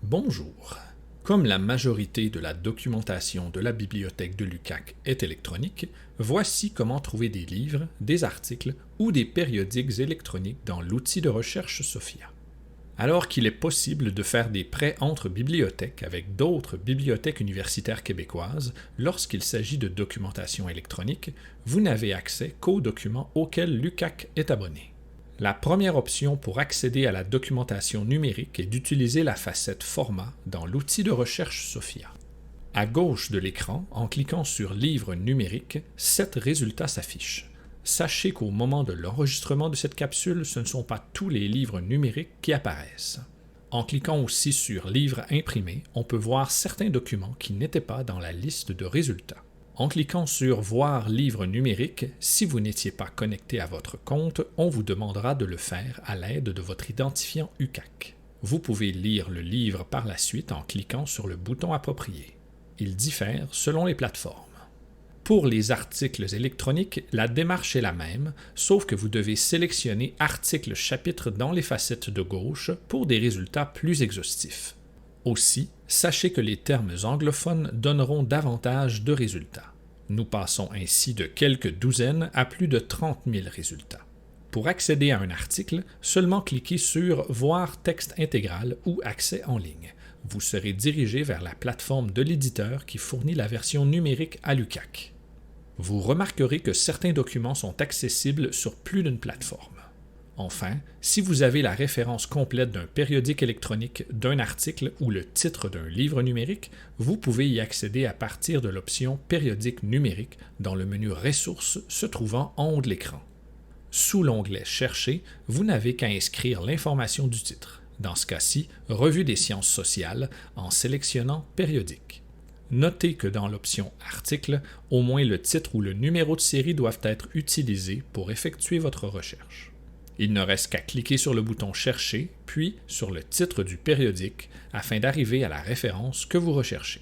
Bonjour. Comme la majorité de la documentation de la bibliothèque de l'UQAC est électronique, voici comment trouver des livres, des articles ou des périodiques électroniques dans l'outil de recherche Sophia. Alors qu'il est possible de faire des prêts entre bibliothèques avec d'autres bibliothèques universitaires québécoises lorsqu'il s'agit de documentation électronique, vous n'avez accès qu'aux documents auxquels l'UQAC est abonné. La première option pour accéder à la documentation numérique est d'utiliser la facette Format dans l'outil de recherche Sophia. À gauche de l'écran, en cliquant sur Livres numériques, 7 résultats s'affichent. Sachez qu'au moment de l'enregistrement de cette capsule, ce ne sont pas tous les livres numériques qui apparaissent. En cliquant aussi sur Livres imprimés, on peut voir certains documents qui n'étaient pas dans la liste de résultats. En cliquant sur Voir livre numérique, si vous n'étiez pas connecté à votre compte, on vous demandera de le faire à l'aide de votre identifiant UQAC. Vous pouvez lire le livre par la suite en cliquant sur le bouton approprié. Il diffère selon les plateformes. Pour les articles électroniques, la démarche est la même, sauf que vous devez sélectionner Article-chapitre dans les facettes de gauche pour des résultats plus exhaustifs. Aussi, sachez que les termes anglophones donneront davantage de résultats. Nous passons ainsi de quelques douzaines à plus de 30 000 résultats. Pour accéder à un article, seulement cliquez sur « Voir texte intégral » ou « Accès en ligne ». Vous serez dirigé vers la plateforme de l'éditeur qui fournit la version numérique à l'UQAC. Vous remarquerez que certains documents sont accessibles sur plus d'une plateforme. Enfin, si vous avez la référence complète d'un périodique électronique, d'un article ou le titre d'un livre numérique, vous pouvez y accéder à partir de l'option Périodique numérique dans le menu Ressources se trouvant en haut de l'écran. Sous l'onglet Chercher, vous n'avez qu'à inscrire l'information du titre. Dans ce cas-ci, Revue des sciences sociales en sélectionnant Périodique. Notez que dans l'option Article, au moins le titre ou le numéro de série doivent être utilisés pour effectuer votre recherche. Il ne reste qu'à cliquer sur le bouton Chercher, puis sur le titre du périodique afin d'arriver à la référence que vous recherchez.